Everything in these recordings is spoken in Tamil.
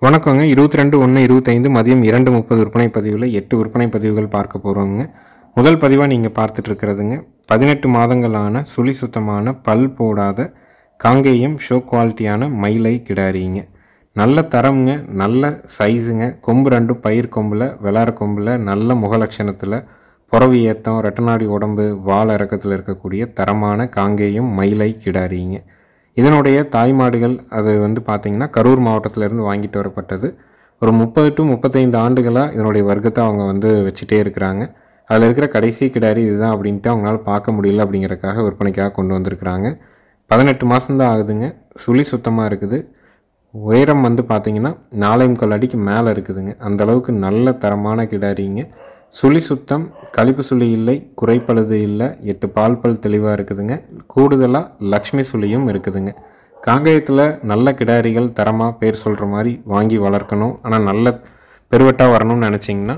வணக்கங்க. 22/1/25 மதியம் 2:30 விற்பனை பதிவில் 8 விற்பனை பதிவுகள் பார்க்க போகிறோங்க. முதல் பதிவாக நீங்கள் பார்த்துட்டு இருக்கிறதுங்க 18 மாதங்களான சுழி சுத்தமான பல் போடாத காங்கேயம் ஷோ குவாலிட்டியான மயிலை கிடாரிங்க. நல்ல தரம்ங்க, நல்ல சைஸுங்க. கொம்பு ரெண்டும் பயிர் கொம்பில் விளாட கொம்பில் நல்ல முகலட்சணத்தில் புறவி ஏத்தம் ரெட்டநாடி உடம்பு வால் இறக்கத்தில் இருக்கக்கூடிய தரமான காங்கேயம் மயிலை கிடாரிங்க. இதனுடைய தாய்மாடுகள் அது பார்த்திங்கன்னா கரூர் மாவட்டத்திலேருந்து வாங்கிட்டு வரப்பட்டது. ஒரு 30 to 35 ஆண்டுகளாக இதனுடைய வர்க்கத்தை அவங்க வச்சுட்டே இருக்கிறாங்க. அதில் இருக்கிற கடைசி கிடாரி இதுதான் அப்படின்ட்டு அவங்களால பார்க்க முடியல அப்படிங்கிறதுக்காக விற்பனைக்காக கொண்டு வந்திருக்கிறாங்க. 18 மாதம்தான் ஆகுதுங்க. சுழி சுத்தமாக இருக்குது. உயரம் பார்த்திங்கன்னா 4.25 அடிக்கு மேலே இருக்குதுங்க. அந்தளவுக்கு நல்ல தரமான கிடாரிங்க. சுழி சுத்தம், கழிப்பு சுழி இல்லை, குறைப்பழுது இல்லை, 8 பால் பல் தெளிவாக இருக்குதுங்க. கூடுதலாக லக்ஷ்மி சுழியும் இருக்குதுங்க. காங்கேயத்தில் நல்ல கிடாரிகள் தரமாக பேர் சொல்கிற மாதிரி வாங்கி வளர்க்கணும், ஆனால் நல்ல பெருவட்டாக வரணும்னு நினச்சிங்கன்னா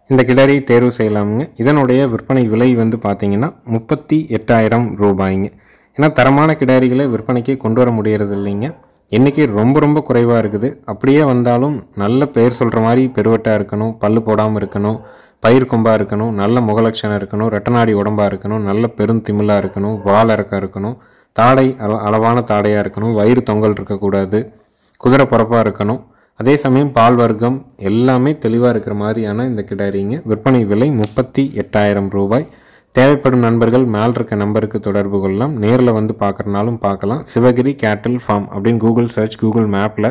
இந்த கிடாரியை தேர்வு செய்யலாமுங்க. இதனுடைய விற்பனை விலை பார்த்திங்கன்னா 38,000 ரூபாய்ங்க. ஏன்னா தரமான கிடாரிகளை விற்பனைக்கு கொண்டு வர முடியறது இல்லைங்க. எண்ணிக்கை ரொம்ப குறைவாக இருக்குது. அப்படியே வந்தாலும் நல்ல பேர் சொல்கிற மாதிரி பெருவட்டாக இருக்கணும், பல்லு போடாமல் இருக்கணும், பயிர் கொம்பாக இருக்கணும், நல்ல முகலட்சணம் இருக்கணும், ரெட்டநாடி உடம்பாக இருக்கணும், நல்ல பெருந்திமிழாக இருக்கணும், வால் இறக்கம் இருக்கணும், தாடை அளவான தாடையாக இருக்கணும், வயிறு தொங்கல் இருக்கக்கூடாது, குதிரை பிறப்பாக இருக்கணும். அதே சமயம் பால் வர்க்கம் எல்லாமே தெளிவாக இருக்கிற மாதிரியான இந்த கிடாரிங்க. விற்பனை விலை 38,000 ரூபாய். தேவைப்படும் நண்பர்கள் மேல் இருக்க நம்பருக்கு தொடர்பு கொள்ளலாம். நேரில் பார்க்குறனாலும் பார்க்கலாம். சிவகிரி கேட்டில் ஃபார்ம் அப்படின்னு கூகுள் மேப்பில்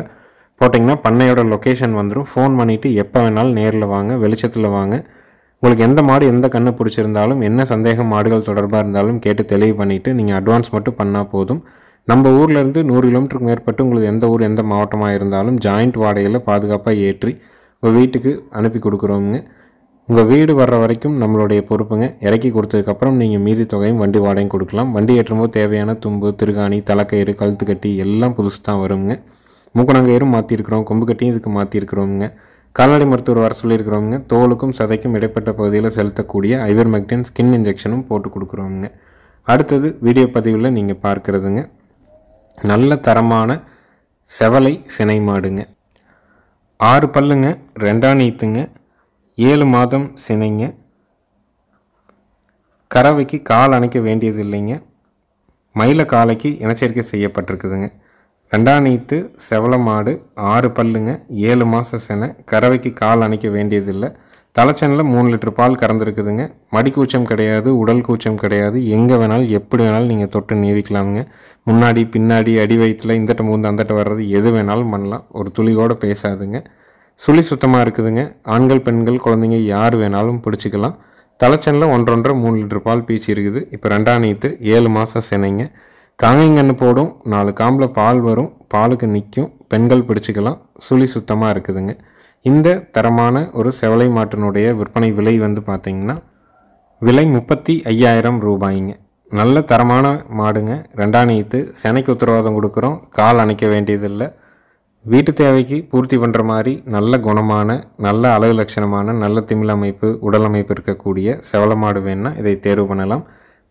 போட்டிங்கன்னா பண்ணையோட லொக்கேஷன் வந்துடும். ஃபோன் பண்ணிவிட்டு எப்போ வேணாலும் நேரில் வாங்க, வெளிச்சத்தில் வாங்க. உங்களுக்கு எந்த மாடு எந்த கண்ணு பிடிச்சிருந்தாலும், என்ன சந்தேகம் மாடுகள் தொடர்பாக இருந்தாலும் கேட்டு தெளிவு பண்ணிவிட்டு நீங்கள் அட்வான்ஸ் மட்டும் பண்ணால் போதும். நம்ம ஊர்லேருந்து 100 கிலோமீட்டருக்கு மேற்பட்டு உங்களுக்கு எந்த ஊர் எந்த மாவட்டமாக இருந்தாலும் ஜாயிண்ட் வாடகையில் பாதுகாப்பாக ஏற்றி உங்கள் வீட்டுக்கு அனுப்பி கொடுக்குறோங்க. உங்கள் வீடு வர்ற வரைக்கும் நம்மளுடைய பொறுப்புங்க. இறக்கி கொடுத்ததுக்கப்புறம் நீங்கள் மீதி தொகையும் வண்டி வாடகையும் கொடுக்கலாம். வண்டி ஏற்றும்போது தேவையான தும்பு, திருகாணி, தலைக்கயிறு, கழுத்து கட்டி எல்லாம் புதுசு தான் வருங்க. மூக்கணங்கயிறும் மாற்றிருக்கிறோம், கொம்பு கட்டியும் இதுக்கு மாற்றிருக்கிறோங்க. கால்நடை மருத்துவர் வர சொல்லியிருக்கிறோங்க. தோலுக்கும் சதைக்கும் இடைப்பட்ட பகுதியில் செலுத்தக்கூடிய ஐவர்மெக்டின் ஸ்கின் இன்ஜெக்ஷனும் போட்டு கொடுக்குறோங்க. அடுத்தது வீடியோ பதிவில் நீங்கள் பார்க்குறதுங்க நல்ல தரமான செவலை சினை மாடுங்க. 6 பல்லுங்க, 2 நீத்துங்க, 7 மாதம் சினைங்க. கறவைக்கு கால் அணைக்க வேண்டியது இல்லைங்க. மயில காலைக்கு இனச்சேர்க்கை செய்யப்பட்டிருக்குதுங்க. 2 நீத்து செவல மாடு, 6 பல்லுங்க, 7 மாதம் சினை. கறவைக்கு கால் அணைக்க வேண்டியதில்லை. தலைச்சனில் 3 லிட்டர் பால் கறந்துருக்குதுங்க. மடி கூச்சம் கிடையாது, உடல் கூச்சம் கிடையாது. எங்கே வேணாலும் எப்படி வேணாலும் நீங்கள் தொட்டு நீவிக்கலாமுங்க. முன்னாடி பின்னாடி அடி வயிற்றில் இந்தட்ட மூந்து அந்தட்ட வர்றது எது வேணாலும் பண்ணலாம். ஒரு துளியோடு பேசாதுங்க. சுழி சுத்தமாக இருக்குதுங்க. ஆண்கள் பெண்கள் குழந்தைங்க யார் வேணாலும் பிடிச்சிக்கலாம். தலைச்சனில் 1.5-3 லிட்டர் பால் பீச்சி இருக்குது. இப்போ 2 நீத்து 7 மாதம் சினைங்க. காங்கைங்கன்று போடும், 4 காம்பில் பால் வரும், பாலுக்கு நிற்கும், பெண்கள் பிடிச்சிக்கலாம். சுழி சுத்தமாக இருக்குதுங்க. இந்த தரமான ஒரு செவலை மாட்டினுடைய விற்பனை விலை பார்த்திங்கன்னா விலை 35,000 ரூபாய்ங்க. நல்ல தரமான மாடுங்க. 2 நீத்து சினைக்கு உத்தரவாதம் கொடுக்குறோம். கால் அணைக்க வேண்டியதில்லை. வீட்டு தேவைக்கு பூர்த்தி பண்ணுற மாதிரி நல்ல குணமான, நல்ல அழகு லட்சணமான, நல்ல திமிழ் அமைப்பு, உடல் அமைப்பு இருக்கக்கூடிய செவல மாடு வேணுன்னா இதை தேர்வு பண்ணலாம்.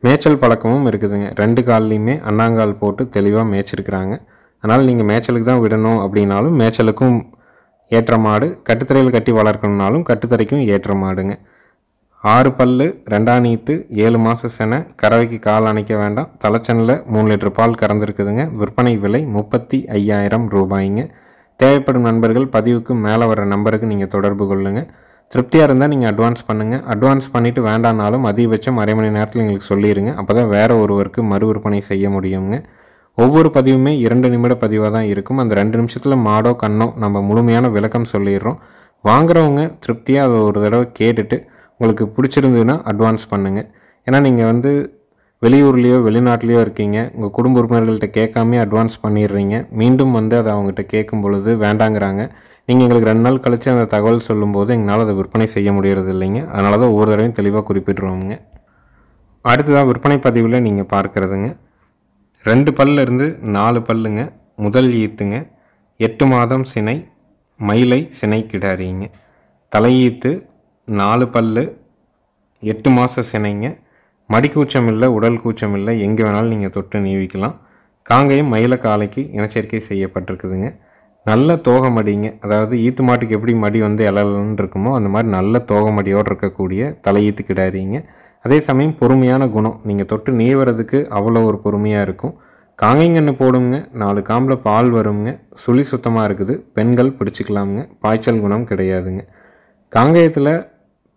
மேய்ச்சல் பழக்கமும் இருக்குதுங்க. 2 கால்லையுமே அண்ணாங்கால் போட்டு தெளிவாக மேய்ச்சிருக்கிறாங்க. அதனால் நீங்கள் மேய்ச்சலுக்கு தான் விடணும் அப்படின்னாலும் மேய்ச்சலுக்கும் ஏற்ற மாடு, கட்டுத்தரையில் கட்டி வளர்க்கணுன்னாலும் கட்டுத்தரைக்கும் ஏற்ற மாடுங்க. 6 பல்லு, 2 நீத்து, 7 மாதம் செனை. கறவைக்கு கால் அணைக்க வேண்டாம். தலைச்சனில் 3 லிட்டர் பால் கறந்துருக்குதுங்க. விற்பனை விலை 35,000 ரூபாய்ங்க. தேவைப்படும் நண்பர்கள் பதிவுக்கு மேலே வர நம்பருக்கு நீங்கள் தொடர்பு கொள்ளுங்கள். திருப்தியாக இருந்தால் நீங்கள் அட்வான்ஸ் பண்ணுங்கள். அட்வான்ஸ் பண்ணிவிட்டு வேண்டானாலும் அதிகபட்சம் அரை மணி நேரத்தில் எங்களுக்கு சொல்லிடுங்க. அப்போ தான் வேறு ஒருவருக்கு மறு விற்பனை செய்ய முடியுங்க. ஒவ்வொரு பதிவுமே 2 நிமிட பதிவாக தான் இருக்கும். அந்த 2 நிமிஷத்தில் மாடோ கண்ணோ நம்ம முழுமையான விளக்கம் சொல்லிடுறோம். வாங்குறவங்க திருப்தியாக அதை ஒரு தடவை கேட்டுட்டு உங்களுக்கு பிடிச்சிருந்ததுன்னா அட்வான்ஸ் பண்ணுங்கள். ஏன்னா நீங்கள் வெளியூர்லேயோ வெளிநாட்டிலையோ இருக்கீங்க, உங்கள் குடும்ப உறுப்பினர்கள்ட்ட கேட்காமே அட்வான்ஸ் பண்ணிடுறீங்க. மீண்டும் அதை அவங்ககிட்ட கேட்கும் பொழுது வேண்டாங்கிறாங்க. நீங்கள் எங்களுக்கு 2 நாள் கழித்து அந்த தகவல் சொல்லும்போது எங்களால் அதை விற்பனை செய்ய முடியறது இல்லைங்க. அதனால தான் ஒவ்வொரு தடவையும் தெளிவாக குறிப்பிட்ருவோங்க. அடுத்ததாக விற்பனை பதிவில் நீங்கள் பார்க்குறதுங்க 2 பல்லிருந்து 4 பல்லுங்க, முதல் ஈத்துங்க, 8 மாதம் சினை, மயிலை சினை கிடாரிங்க. தலையீத்து, 4 பல்லு, 8 மாத சினைங்க. மடிக்கூச்சம் இல்லை, உடல் கூச்சம் இல்லை, எங்கே வேணாலும் நீங்கள் தொட்டு நீவிக்கலாம். காங்கேயம் மயில காலைக்கு இனச்சேர்க்கை செய்யப்பட்டிருக்குதுங்க. நல்ல தோகை மடிங்க, அதாவது ஈத்து மாட்டுக்கு எப்படி மடி வந்து இலன்னு இருக்குமோ அந்த மாதிரி நல்ல தோகை மடியோடு இருக்கக்கூடிய தலையீத்து கிடாரிங்க. அதே சமயம் பொறுமையான குணம், நீங்கள் தொட்டு நீவறதுக்கு அவ்வளோ ஒரு பொறுமையாக இருக்கும். காங்கைங்கன்று போடுங்க, 4 காம்பில் பால் வருங்க, சுழி சுத்தமாக இருக்குது, பெண்கள் பிடிச்சிக்கலாமுங்க, பாய்ச்சல் குணம் கிடையாதுங்க. காங்கேயத்தில்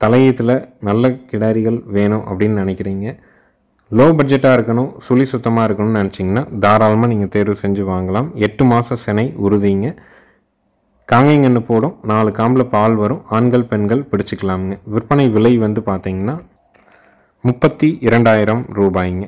தலையீத்தில் நல்ல கிடாரிகள் வேணும் அப்படின்னு நினைக்கிறீங்க, லோ பட்ஜெட்டாக இருக்கணும், சுழி சுத்தமாக இருக்கணும்னு நினச்சிங்கன்னா தாராளமாக நீங்கள் தேர்வு செஞ்சு வாங்கலாம். 8 மாத சினை உறுதிங்க, காங்கைங்கன்று போடும், 4 காம்பில் பால் வரும், ஆண்கள் பெண்கள் பிடிச்சிக்கலாமுங்க. விற்பனை விலை வந்து பார்த்திங்கன்னா 32,000 ரூபாய்ங்க.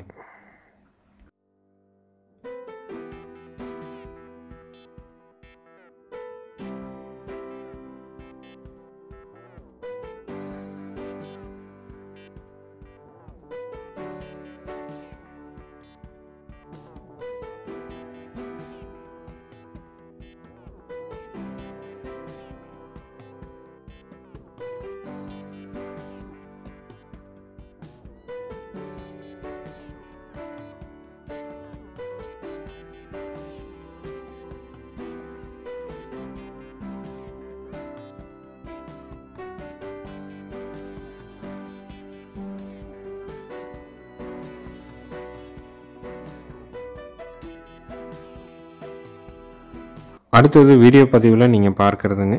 அடுத்தது வீடியோ பதிவில் நீங்கள் பார்க்குறதுங்க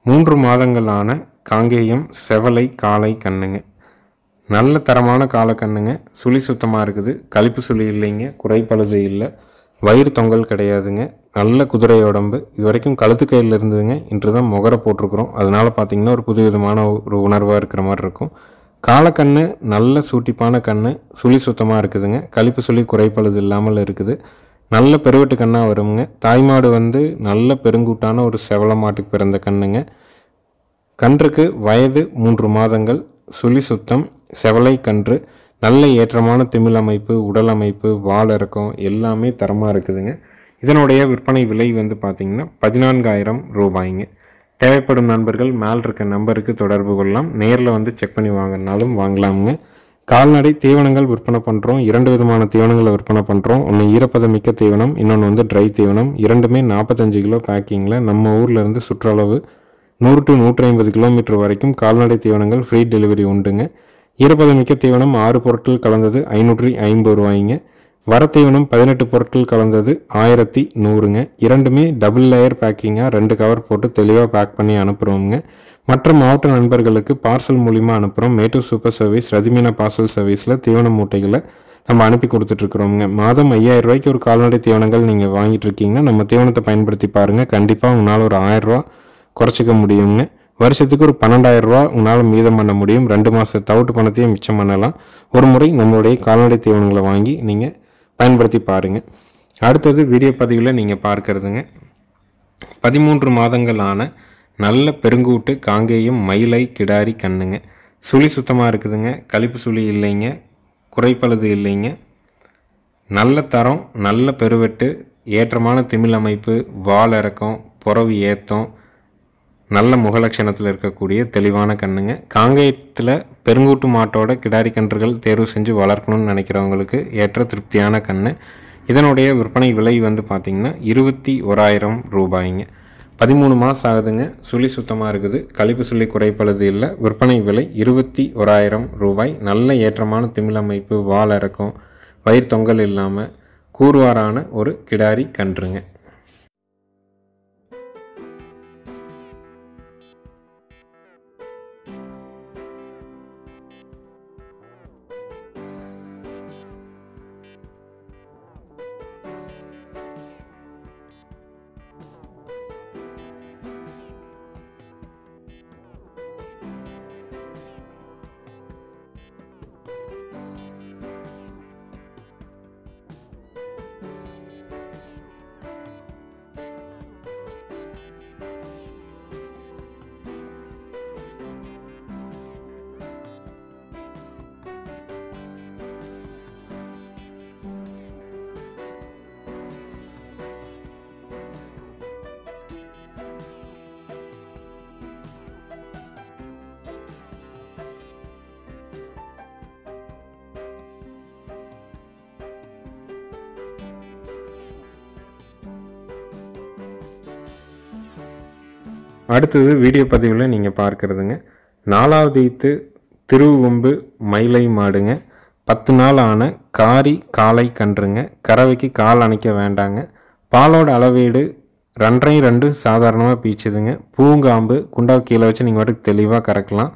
3 மாதங்களான காங்கேயம் செவலை காளை கண்ணுங்க. நல்ல தரமான காளை கண்ணுங்க, சுழி சுத்தமாக இருக்குது, கழிப்பு சுழி இல்லைங்க, குறைப்பழுது இல்லை, வயிறு தொங்கல் கிடையாதுங்க, நல்ல குதிரை உடம்பு. இது வரைக்கும் கழுத்து கையில் இருந்ததுங்க, இன்று தான் முகரை போட்டிருக்கிறோம், அதனால் பார்த்திங்கன்னா ஒரு புதுவிதமான ஒரு உணர்வாக இருக்கிற மாதிரி இருக்கும். காளைக்கண்ணு நல்ல சூட்டிப்பான கண்ணு, சுழி சுத்தமாக இருக்குதுங்க, கழிப்பு சுழி குறைப்பழுது இல்லாமல் இருக்குது, நல்ல பெருவெட்டு கண்ணாக வருங்க. தாய்மாடு வந்து நல்ல பெருங்கூட்டான ஒரு செவல மாட்டுக்கு பிறந்த கண்ணுங்க. கன்றுக்கு வயது 3 மாதங்கள், சுழி சுத்தம், செவலை கன்று, நல்ல ஏற்றமான திமிழ் அமைப்பு, உடல் அமைப்பு, வால் இறக்கம் எல்லாமே தரமாக இருக்குதுங்க. இதனுடைய விற்பனை விலை வந்து பார்த்திங்கன்னா 14,000 ரூபாய்ங்க. தேவைப்படும் நண்பர்கள் மேல் இருக்க நம்பருக்கு தொடர்பு கொள்ளலாம், நேரில் வந்து செக் பண்ணி வாங்கினாலும் வாங்கலாமுங்க. கால்நடை தீவனங்கள் விற்பனை பண்ணுறோம், 2 விதமான தீவனங்களை விற்பனை பண்ணுறோம். ஒன்று ஈரப்பதம் மிக்க தீவனம், இன்னொன்று வந்து ட்ரை தீவனம். இரண்டுமே 45 கிலோ பேக்கிங்கில் நம்ம ஊர்லேருந்து சுற்றளவு 100 to 150 கிலோமீட்டர் வரைக்கும் கால்நடை தீவனங்கள் ஃப்ரீ டெலிவரி உண்டுங்க. ஈரப்பதம் மிக்க தீவனம் 6 பொருட்கள் கலந்தது 550 ரூபாய்ங்க. வர தீவனம் 18 பொருட்கள் கலந்தது 1100ங்க. இரண்டுமே டபுள் லேயர் பேக்கிங்காக 2 கவர் போட்டு தெளிவாக பேக் பண்ணி அனுப்புகிறோங்க. மற்ற மாவட்ட நண்பர்களுக்கு பார்சல் மூலிமா அனுப்புகிறோம். Mettur super service Rathimeena parcel சர்வீஸில் தீவன மூட்டைகளை நம்ம அனுப்பி கொடுத்துட்ருக்குறோங்க. மாதம் 5,000 ரூபாய்க்கு ஒரு கால்நடை தீவனங்கள் நீங்கள் வாங்கிட்டு இருக்கீங்கன்னா நம்ம தீவனத்தை பயன்படுத்தி பாருங்கள், கண்டிப்பாக உங்களால் ஒரு 1000 ரூபா குறைச்சிக்க முடியுங்க. வருஷத்துக்கு ஒரு 12,000 ரூபா உங்களால் மீதம் பண்ண முடியும். 2 மாத தவிட்டு பணத்தையும் மிச்சம் பண்ணலாம். ஒரு முறை நம்மளுடைய கால்நடை தீவனங்களை வாங்கி நீங்கள் பயன்படுத்தி பாருங்கள். அடுத்தது வீடியோ பதிவில் நீங்கள் பார்க்குறதுங்க 13 மாதங்களான நல்ல பெருங்கூட்டு காங்கேயம் மயிலை கிடாரி கண்ணுங்க. சுழி சுத்தமாக இருக்குதுங்க, கழிப்பு சுழி இல்லைங்க, குறைப்பழுது இல்லைங்க, நல்ல தரம், நல்ல பெருவெட்டு, ஏற்றமான திமிழ் அமைப்பு, வால் இறக்கம், புறவு ஏத்தம், நல்ல முகலட்சணத்தில் இருக்கக்கூடிய தெளிவான கண்ணுங்க. காங்கேயத்தில் பெருங்கூட்டு மாட்டோட கிடாரி கன்றுகள் தேர்வு செஞ்சு வளர்க்கணும்னு நினைக்கிறவங்களுக்கு ஏற்ற திருப்தியான கண்ணு. இதனுடைய விற்பனை விலை வந்து பார்த்திங்கன்னா 21,000 ரூபாய்ங்க. 13 மாதம் ஆகுதுங்க, சுழி சுத்தமாக இருக்குது, கழிப்பு சுழி குறைப்பழுது இல்லை. விற்பனை விலை 21,000 ரூபாய். நல்ல ஏற்றமான திமிழ் அமைப்பு, வால் இறக்கம், வயிறு தொங்கல் இல்லாமல் கூறுவாரான ஒரு கிடாரி கன்றுங்க. அடுத்தது வீடியோ பதிவில் நீங்கள் பார்க்குறதுங்க 4வது ஈத்து திருவொம்பு மயிலை மாடுங்க. 10 நாள் ஆன காரி காளை கன்றுங்க. கறவைக்கு கால் அணைக்க வேண்டாங்க. பாலோட அளவீடு 2.5 சாதாரணமாக பீச்சுதுங்க. பூங்காம்பு குண்டாவை கீழே வச்சு நீங்கள் வாட்டுக்கு தெளிவாக கறக்கலாம்.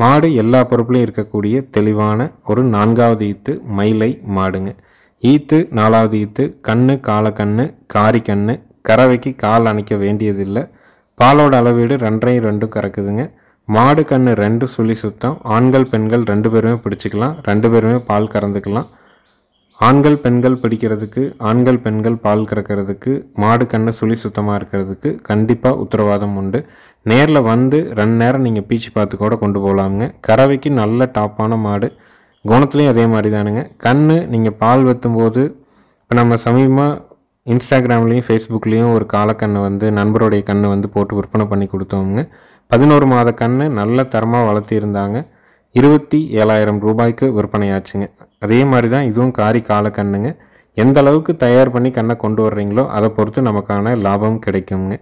மாடு எல்லா பொறுப்புலையும் இருக்கக்கூடிய தெளிவான ஒரு 4வது ஈத்து மயிலை மாடுங்க. ஈத்து 4வது ஈத்து கண்ணு காலக்கண்ணு காரி கண்ணு. கறவைக்கு கால் அணைக்க வேண்டியதில்லை. பாலோட அளவீடு 2.5 கறக்குதுங்க. மாடு கண்ணு 2 சுழி சுத்தம். ஆண்கள் பெண்கள் 2 பேருமே பிடிச்சிக்கலாம். 2 பேருமே பால் கறந்துக்கலாம். ஆண்கள் பெண்கள் பிடிக்கிறதுக்கு ஆண்கள் பெண்கள் பால் கறக்கிறதுக்கு மாடு கண்ணு சுழி சுத்தமாக இருக்கிறதுக்கு கண்டிப்பாக உத்தரவாதம் உண்டு. நேரில் வந்து 2 நேரம் நீங்கள் பீச்சு பார்த்து கூட கொண்டு போகலாமுங்க. கறவைக்கு நல்ல டாப்பான மாடு. குணத்துலேயும் அதே மாதிரி தானுங்க. கண்ணு நீங்கள் பால் வைத்தும்போது இப்போ நம்ம சமீபமாக இன்ஸ்டாகிராம்லேயும் ஃபேஸ்புக்லேயும் ஒரு காலக்கண்ணை வந்து நண்பருடைய கண்ணை வந்து போட்டு விற்பனை பண்ணி கொடுத்தோமுங்க. 11 மாத கண்ணு நல்ல தரமாக வளர்த்திருந்தாங்க. 27,000 ரூபாய்க்கு விற்பனையாச்சுங்க. அதே மாதிரி தான் இதுவும் காரி காலக்கண்ணுங்க. எந்த அளவுக்கு தயார் பண்ணி கண்ணை கொண்டு வர்றீங்களோ அதை பொறுத்து நமக்கான லாபம் கிடைக்குங்க.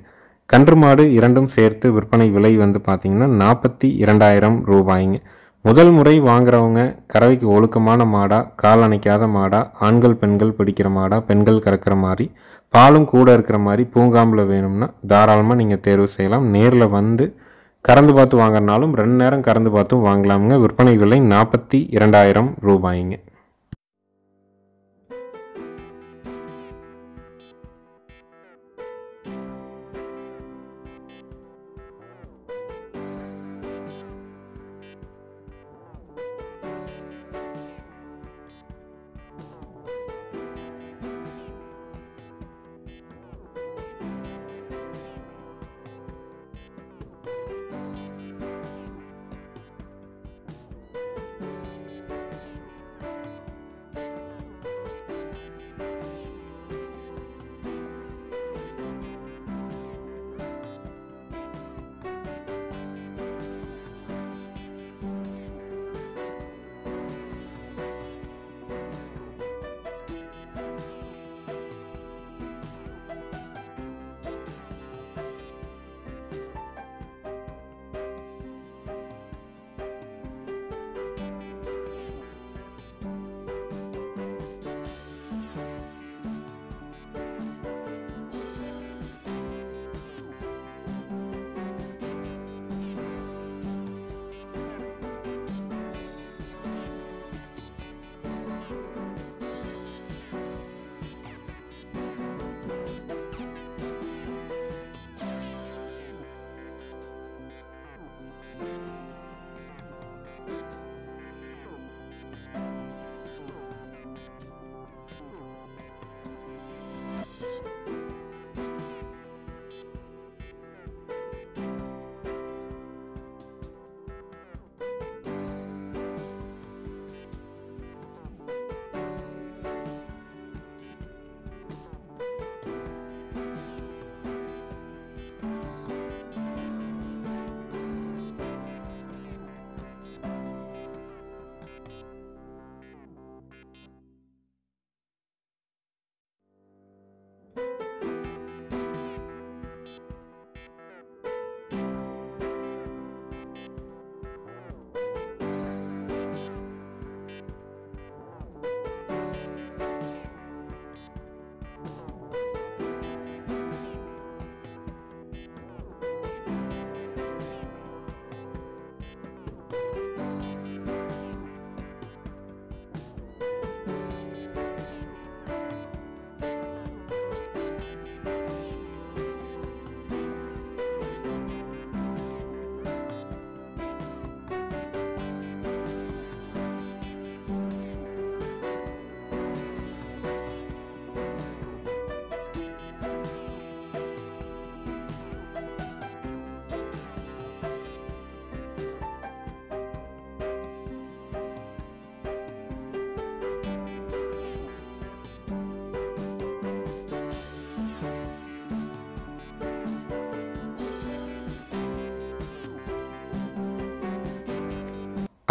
கன்று மாடு இரண்டும் சேர்த்து விற்பனை விலை வந்து பார்த்திங்கன்னா 42,000 ரூபாய்ங்க. முதல் முறை வாங்குறவங்க கறவைக்கு ஒழுக்கமான மாடா கால் அணைக்காத மாடா ஆண்கள் பெண்கள் பிடிக்கிற மாடா பெண்கள் கறக்கிற மாதிரி பாலும் கூட இருக்கிற மாதிரி பூங்காம்பில் வேணும்னா தாராளமாக நீங்கள் தேர்வு செய்யலாம். நேரில் வந்து கறந்து பார்த்து வாங்குறனாலும் 2 நேரம் கறந்து பார்த்தும் வாங்கலாமுங்க. விற்பனை விலை 42,000 ரூபாய்ங்க.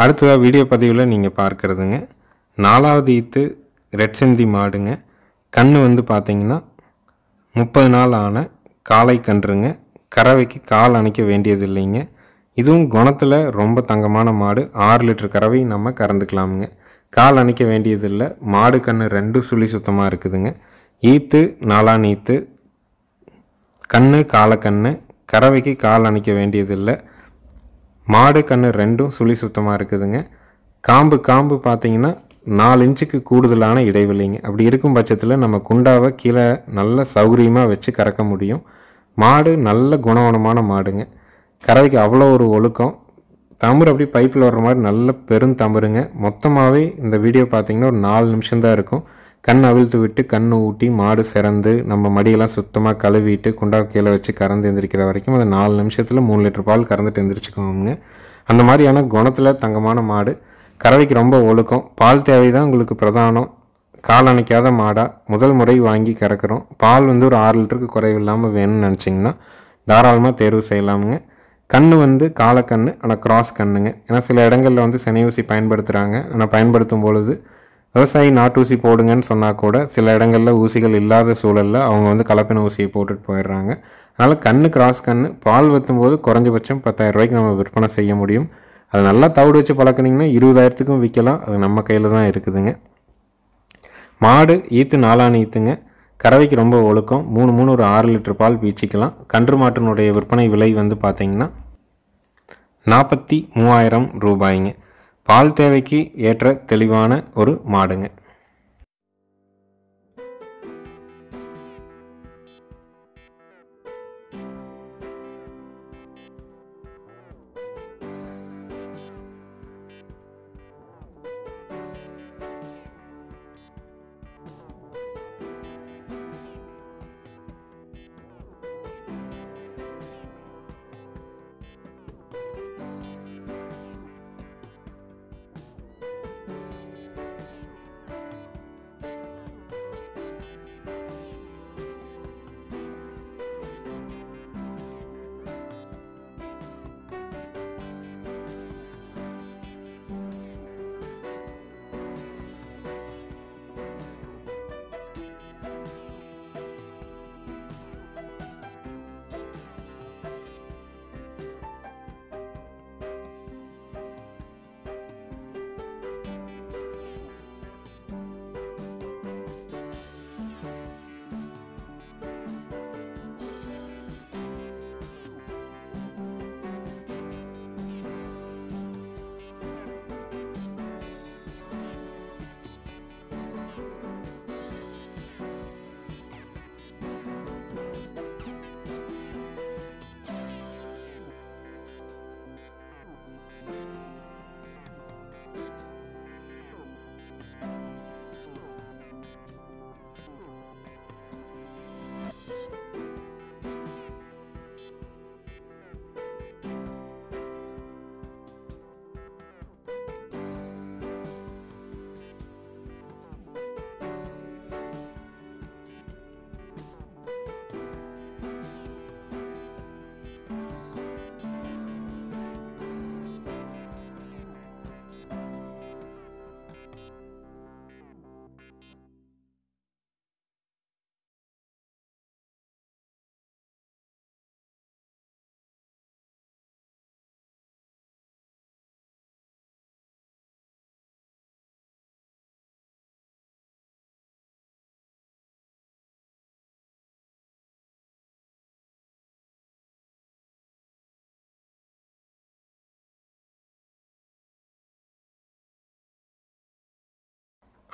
அடுத்ததாக வீடியோ பதிவில் நீங்கள் பார்க்குறதுங்க 4வது ஈத்து ரெட் செந்தி மாடுங்க. கன்று வந்து பார்த்திங்கன்னா 30 நாள் ஆன காளை கன்றுங்க. கறவைக்கு கால் அணைக்க வேண்டியது இல்லைங்க. இதுவும் குணத்தில் ரொம்ப தங்கமான மாடு. 6 லிட்டர் கறவை நம்ம கறந்துக்கலாமுங்க. கால் அணைக்க வேண்டியதில்லை. மாடு கன்று 2 சுழி சுத்தமாக இருக்குதுங்க. ஈத்து 4 ஈத்து, கன்று காலக்கன்று, கறவைக்கு கால் அணைக்க வேண்டியதில்லை. மாடு கன்று 2 சுழி சுத்தமாக இருக்குதுங்க. காம்பு பார்த்தீங்கன்னா 4 இன்ச்சுக்கு கூடுதலான இடைவெளிங்க. அப்படி இருக்கும் பட்சத்தில் நம்ம குண்டாவை கீழே நல்ல சௌகரியமாக வச்சு கறக்க முடியும். மாடு நல்ல குணவனமான மாடுங்க. கறவைக்கு அவ்வளோ ஒரு ஒழுக்கம். தமிழ் அப்படி பைப்பில் வர்ற மாதிரி நல்ல பெருந்தமிருங்க. மொத்தமாகவே இந்த வீடியோ பார்த்திங்கன்னா ஒரு 4 நிமிஷம்தான் இருக்கும். கண் அவிழ்த்து விட்டு கண் ஊட்டி மாடு சிறந்து நம்ம மடியெல்லாம் சுத்தமாக கழுவிட்டு குண்டாவை கீழே வச்சு கறந்து எந்திரிக்கிற வரைக்கும் அது 4 நிமிஷத்தில் 3 லிட்டர் பால் கறந்துட்டு எந்திரிச்சுக்கோங்க. அந்த மாதிரியான குணத்தில் தங்கமான மாடு. கறவைக்கு ரொம்ப ஒழுக்கம். பால் தேவை தான் உங்களுக்கு பிரதானம். கால் அணைக்காத மாடாக முதல் முறை வாங்கி கறக்கிறோம். பால் ஒரு 6 லிட்டருக்கு குறைவில்லாமல் வேணும்னு நினச்சிங்கன்னா தாராளமாக தேர்வு செய்யலாமுங்க. கன்று காலக்கன்று, ஆனால் கிராஸ் கன்றுங்க. ஏன்னா சில இடங்களில் செனை ஊசி பயன்படுத்துகிறாங்க. ஆனால் பயன்படுத்தும் பொழுது விவசாயி நாட்டு ஊசி போடுங்கன்னு சொன்னால் கூட சில இடங்களில் ஊசிகள் இல்லாத சூழலில் அவங்க கலப்பின ஊசியை போட்டுட்டு போயிடுறாங்க. அதனால் கன்று கிராஸ் கன்று பால் வைத்தும்போது குறைஞ்சபட்சம் 10,000 ரூபாய்க்கு நம்ம விற்பனை செய்ய முடியும். அது நல்லா தவிடு வச்சு பழக்கினீங்கன்னா 20,000க்கும் விற்கலாம். அது நம்ம கையில் தான் இருக்குதுங்க. மாடு ஈத்து 4 ஈத்துங்க. கறவைக்கு ரொம்ப ஒழுக்கம். 3 ஒரு 6 லிட்டர் பால் பீச்சிக்கலாம். கன்று மாட்டினுடைய விற்பனை விலை பார்த்தீங்கன்னா 43,000 ரூபாய்ங்க. பால் தேவைக்கு ஏற்ற தெளிவான ஒரு மாடுங்க.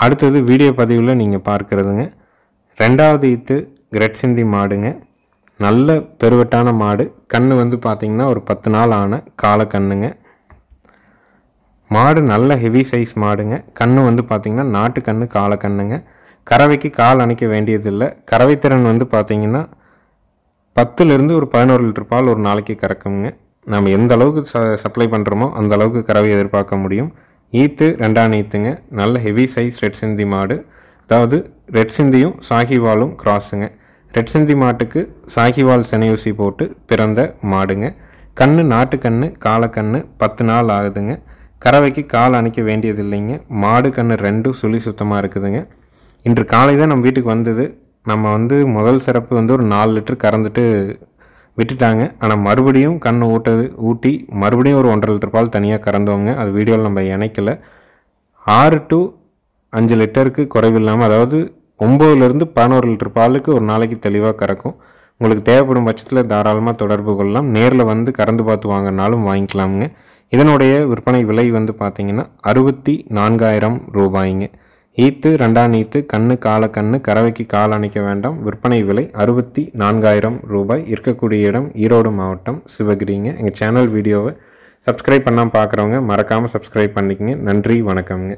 அடுத்தது வீடியோ பதிவில் நீங்கள் பார்க்குறதுங்க 2வது ஈத்து கிரெட் சிந்தி மாடுங்க. நல்ல பெருவட்டான மாடு. கன்று பார்த்திங்கன்னா ஒரு 10 நாள் ஆன கால கன்றுங்க. மாடு நல்ல ஹெவி சைஸ் மாடுங்க. கன்று பார்த்திங்கன்னா நாட்டு கன்று கால கன்றுங்க. கறவைக்கு கால் அணைக்க வேண்டியதில்லை. கறவைத்திறன் பார்த்திங்கன்னா 10லேருந்து ஒரு 11 லிட்டர் பால் ஒரு நாளைக்கு கறக்குங்க. நம்ம எந்த அளவுக்கு சப்ளை பண்ணுறோமோ அந்த அளவுக்கு கறவை எதிர்பார்க்க முடியும். ஈத்து 2 ஈத்துங்க. நல்ல ஹெவி சைஸ் ரெட் சிந்தி மாடு. அதாவது ரெட் சிந்தியும் சாகிவாலும் கிராஸுங்க. ரெட் சிந்தி மாட்டுக்கு சாகிவால் செனையூசி போட்டு பிறந்த மாடுங்க. கன்று நாட்டு கன்று காலக்கன்று 10 நாள் ஆகுதுங்க. கறவைக்கு கால் அணைக்க வேண்டியதில்லைங்க. மாடு கன்று 2 சுழி சுத்தமாக இருக்குதுங்க. இன்று காலை தான் நம்ம வீட்டுக்கு வந்தது. நம்ம முதல் சிறப்பு ஒரு 4 லிட்டர் கறந்துட்டு விட்டுட்டாங்க. ஆனால் மறுபடியும் கண்ணை ஊட்டி மறுபடியும் ஒரு 1.5 லிட்டர் பால் தனியாக கறந்தவங்க. அது வீடியோவில் நம்ம இணைக்கலை. 6 to 5 லிட்டருக்கு குறைவில்லாமல், அதாவது 9லேருந்து 11 லிட்டர் பாலுக்கு ஒரு நாளைக்கு தெளிவாக கறக்கும். உங்களுக்கு தேவைப்படும் பட்சத்தில் தாராளமாக தொடர்பு கொள்ளலாம். நேரில் வந்து கறந்து பார்த்து வாங்கினாலும் வாங்கிக்கலாமுங்க. இதனுடைய விற்பனை விலை வந்து பார்த்திங்கன்னா 64,000 ரூபாய்ங்க. ஈத்து 2ஆம் ஈத்து, கண்ணு காலக்கண்ணு, கறவைக்கு கால் அணைக்க வேண்டாம். விற்பனை விலை 64,000 ரூபாய். இருக்கக்கூடிய இடம் ஈரோடு மாவட்டம், சிவகிரிங்க. எங்கள் சேனல் வீடியோவை சப்ஸ்கிரைப் பண்ணாமல் பார்க்குறவங்க மறக்காமல் சப்ஸ்கிரைப் பண்ணிக்கங்க. நன்றி, வணக்கம்ங்க.